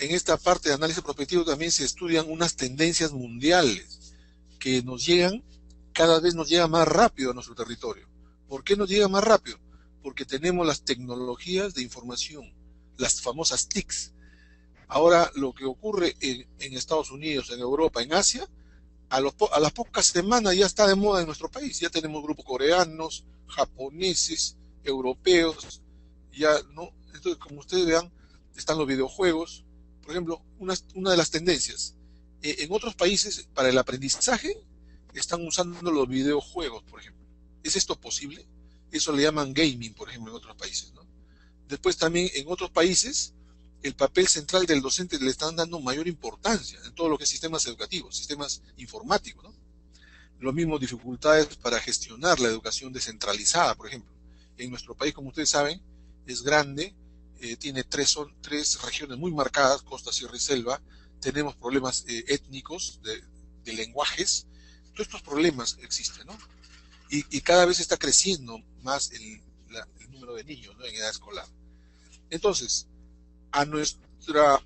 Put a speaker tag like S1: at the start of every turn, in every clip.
S1: en esta parte de análisis prospectivo también se estudian unas tendencias mundiales que nos llegan, cada vez nos llega más rápido a nuestro territorio. ¿Por qué nos llega más rápido? Porque tenemos las tecnologías de información, las famosas TICs. Ahora, lo que ocurre en Estados Unidos, en Europa, en Asia, a las pocas semanas ya está de moda en nuestro país. Ya tenemos grupos coreanos, japoneses, europeos, ya, ¿no? Entonces, como ustedes vean, están los videojuegos. Por ejemplo, una de las tendencias. En otros países, para el aprendizaje, están usando los videojuegos, por ejemplo. ¿Es esto posible? Eso le llaman gaming, por ejemplo, en otros países, ¿no? Después también en otros países el papel central del docente le están dando mayor importancia en todo lo que es sistemas educativos, sistemas informáticos, ¿no? Lo mismo dificultades para gestionar la educación descentralizada, por ejemplo. En nuestro país, como ustedes saben, es grande, tiene tres regiones muy marcadas, costa, sierra y selva, tenemos problemas étnicos, de lenguajes, todos estos problemas existen, ¿no? Y cada vez está creciendo más el número de niños, ¿no?, en edad escolar. Entonces, a, nuestra,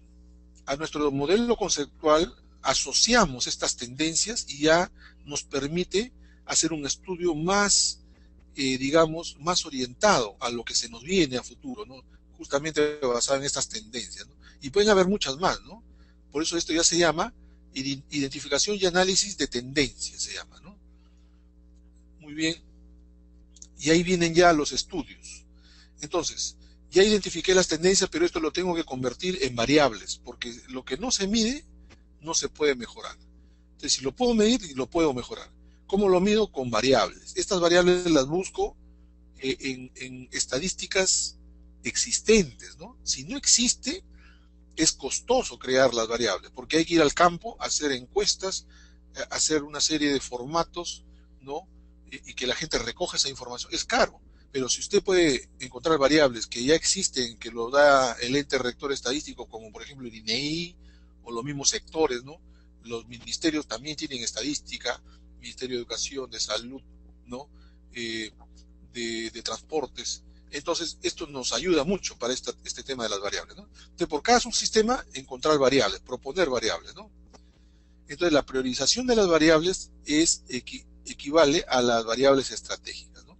S1: a nuestro modelo conceptual asociamos estas tendencias y ya nos permite hacer un estudio más, digamos, más orientado a lo que se nos viene a futuro, ¿no? Justamente basado en estas tendencias, ¿no? Y pueden haber muchas más, ¿no? Por eso esto ya se llama identificación y análisis de tendencias, se llama, ¿no? Muy bien. Y ahí vienen ya los estudios. Entonces, ya identifiqué las tendencias, pero esto lo tengo que convertir en variables, porque lo que no se mide no se puede mejorar. Entonces, si lo puedo medir, lo puedo mejorar. ¿Cómo lo mido? Con variables. Estas variables las busco en estadísticas existentes, ¿no? Si no existe, es costoso crear las variables, porque hay que ir al campo, hacer encuestas, hacer una serie de formatos, ¿no? Y que la gente recoja esa información. Es caro, pero si usted puede encontrar variables que ya existen, que lo da el ente rector estadístico, como por ejemplo el INEI o los mismos sectores, ¿no? Los ministerios también tienen estadística, Ministerio de Educación, de Salud, ¿no? De Transportes. Entonces, esto nos ayuda mucho para este tema de las variables, ¿no? Entonces, por cada subsistema, encontrar variables, proponer variables, ¿no? Entonces, la priorización de las variables equivale a las variables estratégicas, ¿no?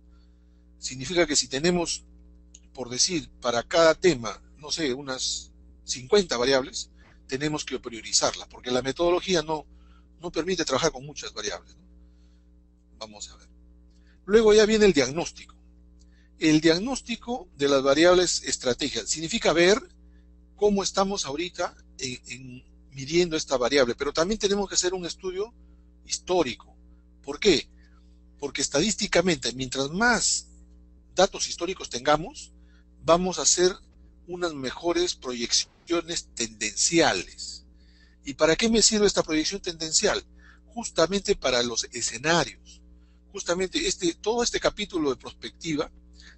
S1: Significa que si tenemos, por decir, para cada tema, no sé, unas 50 variables, tenemos que priorizarlas, porque la metodología no permite trabajar con muchas variables, ¿no? Vamos a ver. Luego ya viene el diagnóstico. El diagnóstico de las variables estratégicas significa ver cómo estamos ahorita midiendo esta variable, pero también tenemos que hacer un estudio histórico. ¿Por qué? Porque estadísticamente, mientras más datos históricos tengamos, vamos a hacer unas mejores proyecciones tendenciales. ¿Y para qué me sirve esta proyección tendencial? Justamente para los escenarios. Justamente todo este capítulo de prospectiva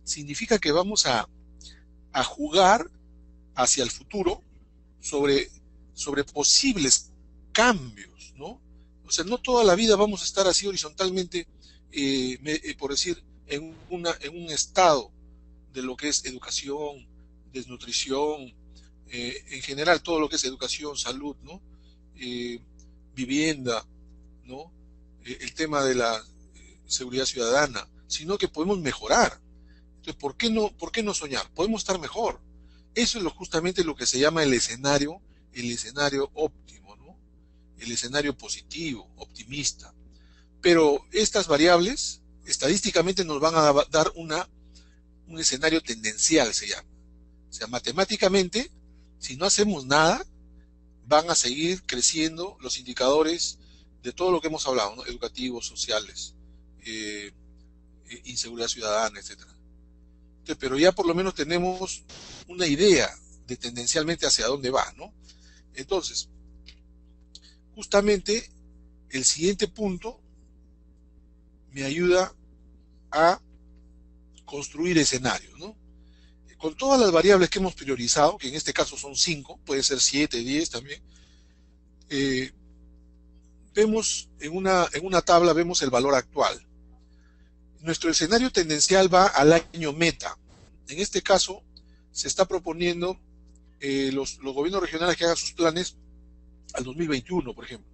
S1: significa que vamos a jugar hacia el futuro sobre posibles cambios, ¿no? O sea, no toda la vida vamos a estar así horizontalmente, por decir, en un estado de lo que es educación, desnutrición, en general todo lo que es educación, salud, ¿no? Vivienda, ¿no? El tema de la seguridad ciudadana, sino que podemos mejorar. Entonces, ¿por qué no soñar? Podemos estar mejor. Eso es justamente lo que se llama el escenario óptimo, ¿no? El escenario positivo, optimista. Pero estas variables estadísticamente nos van a dar un escenario tendencial, se llama. O sea, matemáticamente, si no hacemos nada, van a seguir creciendo los indicadores de todo lo que hemos hablado, ¿no? Educativos, sociales, inseguridad ciudadana, etcétera. Pero ya por lo menos tenemos una idea de tendencialmente hacia dónde va, ¿no? Entonces, justamente el siguiente punto me ayuda a construir escenarios, ¿no? Con todas las variables que hemos priorizado, que en este caso son 5, puede ser 7, 10 también, vemos en una tabla vemos el valor actual. Nuestro escenario tendencial va al año meta. En este caso, se está proponiendo los gobiernos regionales que hagan sus planes al 2021, por ejemplo,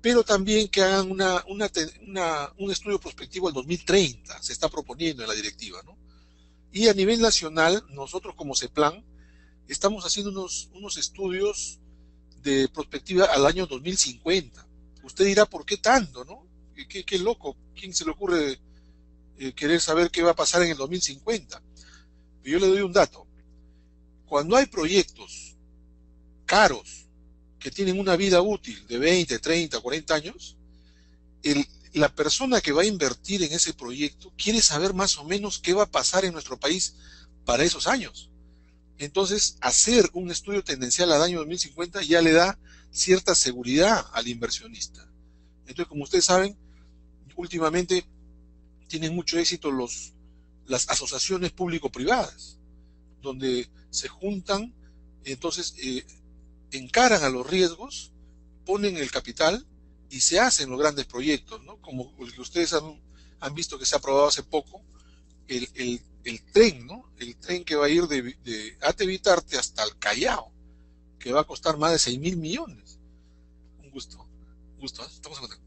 S1: pero también que hagan un estudio prospectivo al 2030, se está proponiendo en la directiva, ¿no? Y a nivel nacional, nosotros como CEPLAN estamos haciendo unos estudios de prospectiva al año 2050. Usted dirá, ¿por qué tanto, no? Qué loco, ¿quién se le ocurre querer saber qué va a pasar en el 2050? Yo le doy un dato. Cuando hay proyectos caros que tienen una vida útil de 20, 30, 40 años, la persona que va a invertir en ese proyecto quiere saber más o menos qué va a pasar en nuestro país para esos años. Entonces, hacer un estudio tendencial al año 2050 ya le da cierta seguridad al inversionista. Entonces, como ustedes saben, últimamente tienen mucho éxito las asociaciones público-privadas, donde se juntan, entonces encaran a los riesgos, ponen el capital y se hacen los grandes proyectos, ¿no? Como el que ustedes han visto que se ha aprobado hace poco, el tren, ¿no? El tren que va a ir de Atevitarte hasta el Callao, que va a costar más de 6.000 millones. Un gusto, un gusto, ¿eh? Estamos en contacto.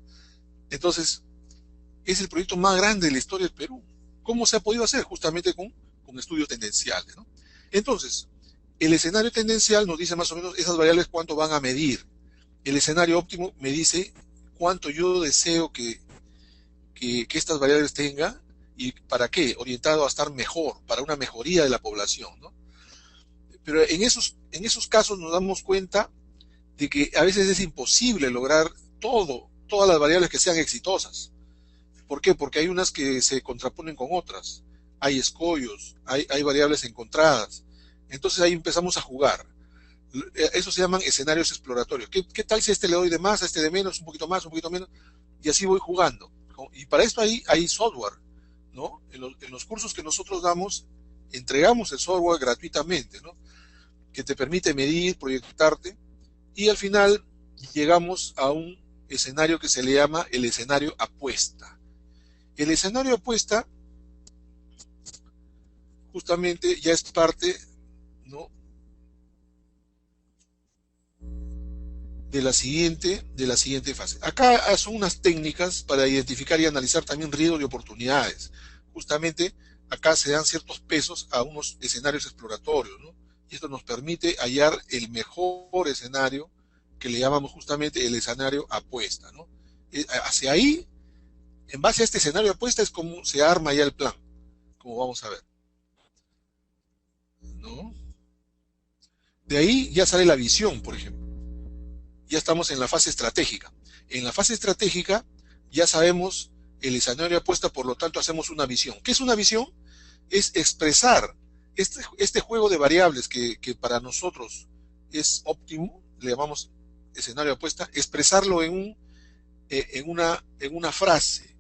S1: Entonces, es el proyecto más grande de la historia del Perú. ¿Cómo se ha podido hacer? Justamente con estudios tendenciales, ¿no? Entonces, el escenario tendencial nos dice más o menos esas variables cuánto van a medir. El escenario óptimo me dice cuánto yo deseo que estas variables tenga y para qué, orientado a estar mejor, para una mejoría de la población, ¿no? Pero en esos casos nos damos cuenta de que a veces es imposible lograr todas las variables que sean exitosas. ¿Por qué? Porque hay unas que se contraponen con otras. Hay escollos, hay variables encontradas. Entonces ahí empezamos a jugar. Eso se llaman escenarios exploratorios. ¿Qué tal si a este le doy de más, a este de menos, un poquito más, un poquito menos? Y así voy jugando. Y para esto hay software, ¿no? En los cursos que nosotros damos, entregamos el software gratuitamente, ¿no? Que te permite medir, proyectarte, y al final llegamos a un escenario que se le llama el escenario apuesta. El escenario apuesta justamente ya es parte, ¿no? de la siguiente fase. Acá son unas técnicas para identificar y analizar también riesgos y oportunidades. Justamente acá se dan ciertos pesos a unos escenarios exploratorios, ¿no? Y esto nos permite hallar el mejor escenario que le llamamos justamente el escenario apuesta, ¿no? Hacia ahí, en base a este escenario apuesta es como se arma ya el plan, como vamos a ver, ¿no? De ahí ya sale la visión, por ejemplo. Ya estamos en la fase estratégica. En la fase estratégica ya sabemos el escenario apuesta, por lo tanto hacemos una visión. ¿Qué es una visión? Es expresar este juego de variables que para nosotros es óptimo, le llamamos escenario apuesta, expresarlo en una frase.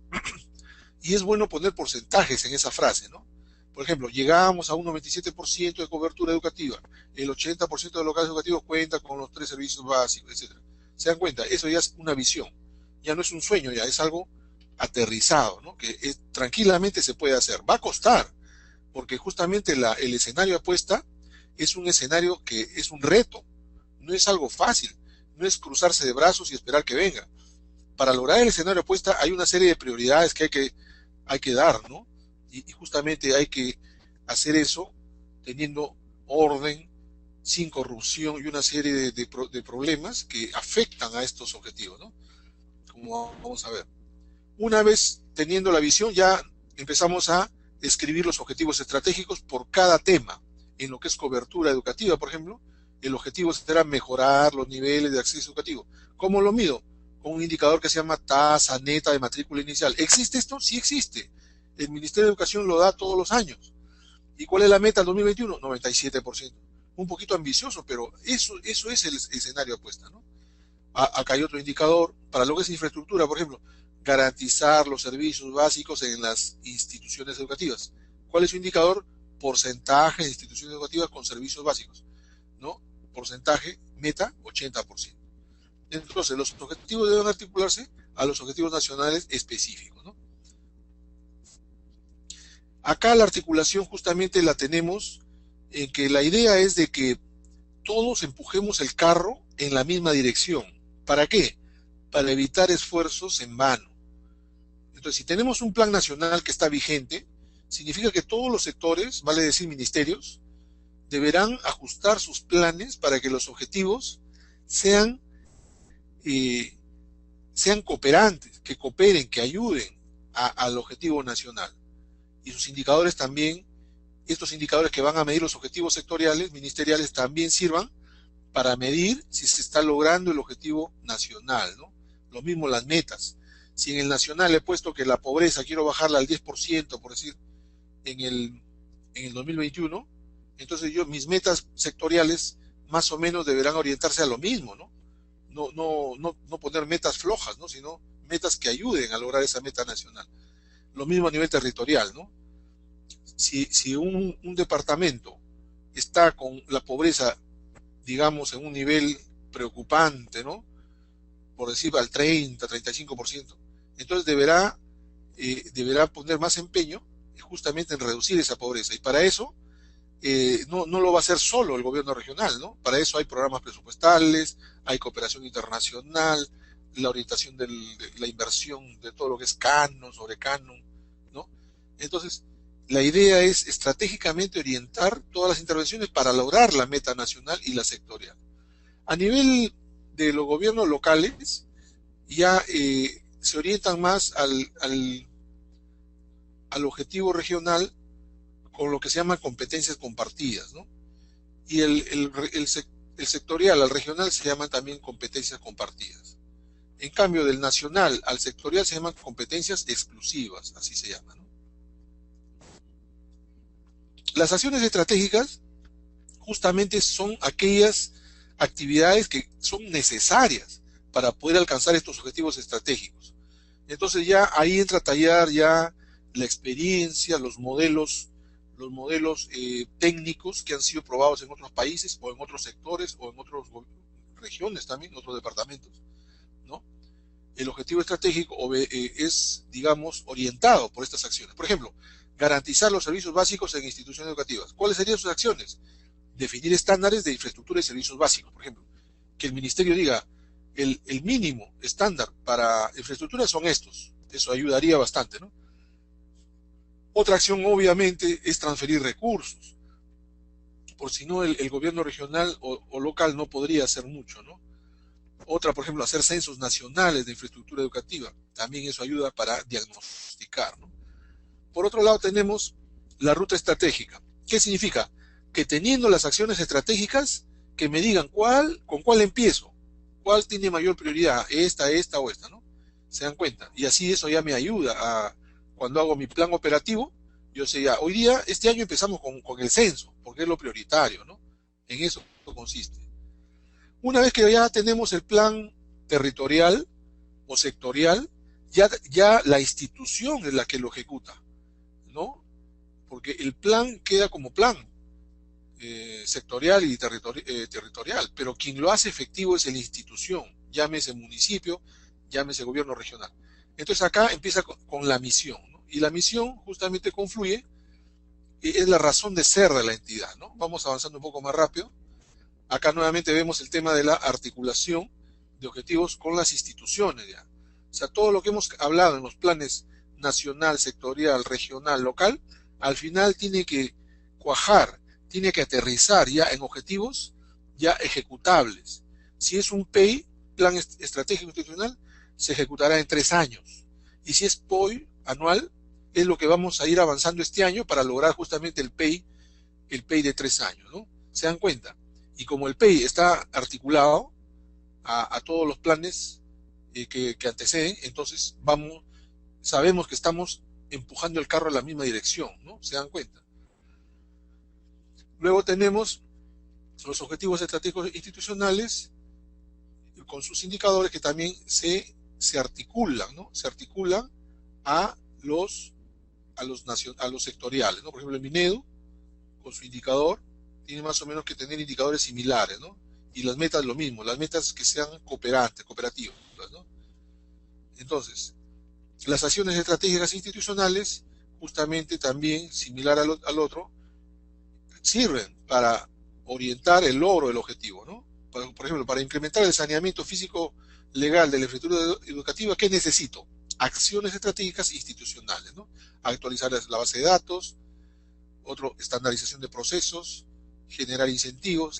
S1: Y es bueno poner porcentajes en esa frase, ¿no? Por ejemplo, llegamos a un 97% de cobertura educativa, el 80% de los locales educativos cuenta con los 3 servicios básicos, etc. ¿Se dan cuenta? Eso ya es una visión, ya no es un sueño, ya es algo aterrizado, ¿no? Que tranquilamente se puede hacer. Va a costar, porque justamente el escenario apuesta es un escenario que es un reto, no es algo fácil, no es cruzarse de brazos y esperar que venga. Para lograr el escenario apuesta hay una serie de prioridades que hay que dar, ¿no? Y justamente hay que hacer eso teniendo orden, sin corrupción y una serie de problemas que afectan a estos objetivos, ¿no? Como vamos a ver. Una vez teniendo la visión, ya empezamos a escribir los objetivos estratégicos por cada tema. En lo que es cobertura educativa, por ejemplo, el objetivo será mejorar los niveles de acceso educativo. ¿Cómo lo mido? Con un indicador que se llama tasa neta de matrícula inicial. ¿Existe esto? Sí existe. El Ministerio de Educación lo da todos los años. ¿Y cuál es la meta del 2021? 97%. Un poquito ambicioso, pero eso es el escenario apuesta, ¿no? Acá hay otro indicador para lo que es infraestructura, por ejemplo, garantizar los servicios básicos en las instituciones educativas. ¿Cuál es su indicador? Porcentaje de instituciones educativas con servicios básicos, ¿no? Porcentaje, meta, 80%. Entonces, los objetivos deben articularse a los objetivos nacionales específicos, ¿no? Acá la articulación justamente la tenemos en que la idea es de que todos empujemos el carro en la misma dirección. ¿Para qué? Para evitar esfuerzos en vano. Entonces, si tenemos un plan nacional que está vigente, significa que todos los sectores, vale decir ministerios, deberán ajustar sus planes para que los objetivos sean, eh, sean cooperantes, que cooperen, que ayuden al objetivo nacional. Y sus indicadores también, estos indicadores que van a medir los objetivos sectoriales, ministeriales, también sirvan para medir si se está logrando el objetivo nacional, ¿no? Lo mismo las metas. Si en el nacional he puesto que la pobreza quiero bajarla al 10%, por decir, en el 2021, entonces mis metas sectoriales más o menos deberán orientarse a lo mismo, ¿no? No poner metas flojas, ¿no? Sino metas que ayuden a lograr esa meta nacional. Lo mismo a nivel territorial, ¿no? Si un departamento está con la pobreza, digamos, en un nivel preocupante, ¿no? Por decir al 35%, entonces deberá poner más empeño justamente en reducir esa pobreza. Y para eso no lo va a hacer solo el gobierno regional, ¿no? Para eso hay programas presupuestales, hay cooperación internacional, la orientación de la inversión de todo lo que es canon, sobre canon, ¿no? Entonces, la idea es estratégicamente orientar todas las intervenciones para lograr la meta nacional y la sectorial. A nivel de los gobiernos locales, ya se orientan más al objetivo regional con lo que se llama competencias compartidas, ¿no? Y el sectorial al regional se llaman también competencias compartidas. En cambio, del nacional al sectorial se llaman competencias exclusivas, así se llama, ¿no? Las acciones estratégicas justamente son aquellas actividades que son necesarias para poder alcanzar estos objetivos estratégicos. Entonces ya ahí entra a tallar ya la experiencia, los modelos técnicos que han sido probados en otros países o en otros sectores o en otras regiones también, otros departamentos, ¿no? El objetivo estratégico es, digamos, orientado por estas acciones. Por ejemplo, garantizar los servicios básicos en instituciones educativas. ¿Cuáles serían sus acciones? Definir estándares de infraestructura y servicios básicos, por ejemplo. Que el ministerio diga, el mínimo estándar para infraestructura son estos. Eso ayudaría bastante, ¿no? Otra acción, obviamente, es transferir recursos. Por si no, el gobierno regional o local no podría hacer mucho, ¿no? Otra, por ejemplo, hacer censos nacionales de infraestructura educativa. También eso ayuda para diagnosticar, ¿no? Por otro lado, tenemos la ruta estratégica. ¿Qué significa? Que teniendo las acciones estratégicas, que me digan con cuál empiezo, cuál tiene mayor prioridad, esta o esta, ¿no? Se dan cuenta. Y así eso ya me ayuda a, cuando hago mi plan operativo, yo sé ya, hoy día, este año empezamos con el censo, porque es lo prioritario, ¿no? En eso consiste. Una vez que ya tenemos el plan territorial o sectorial, ya la institución es la que lo ejecuta, ¿no? Porque el plan queda como plan sectorial y territorial, pero quien lo hace efectivo es la institución, llámese municipio, llámese gobierno regional. Entonces acá empieza con la misión, ¿no? Y la misión justamente confluye, es la razón de ser de la entidad, ¿no? Vamos avanzando un poco más rápido. Acá nuevamente vemos el tema de la articulación de objetivos con las instituciones, ¿ya? O sea, todo lo que hemos hablado en los planes nacional, sectorial, regional, local, al final tiene que cuajar, tiene que aterrizar ya en objetivos ya ejecutables. Si es un PEI, Plan Estratégico Institucional, se ejecutará en 3 años. Y si es POI anual, es lo que vamos a ir avanzando este año para lograr justamente el PEI de 3 años, ¿no? ¿Se dan cuenta? Y como el PEI está articulado a todos los planes que anteceden, entonces sabemos que estamos empujando el carro en la misma dirección, ¿no? ¿Se dan cuenta? Luego tenemos los objetivos estratégicos institucionales con sus indicadores que también se articulan, ¿no? Se articulan a los sectoriales, ¿no? Por ejemplo, el Minedu, con su indicador, tiene más o menos que tener indicadores similares, ¿no? Y las metas lo mismo, las metas que sean cooperativas, ¿no? Entonces, las acciones estratégicas justamente también, similar al otro, sirven para orientar el logro del objetivo, ¿no? Por ejemplo, para implementar el saneamiento físico legal de la infraestructura educativa, ¿qué necesito? Acciones estratégicas institucionales, ¿no? Actualizar la base de datos, otro, estandarización de procesos, generar incentivos,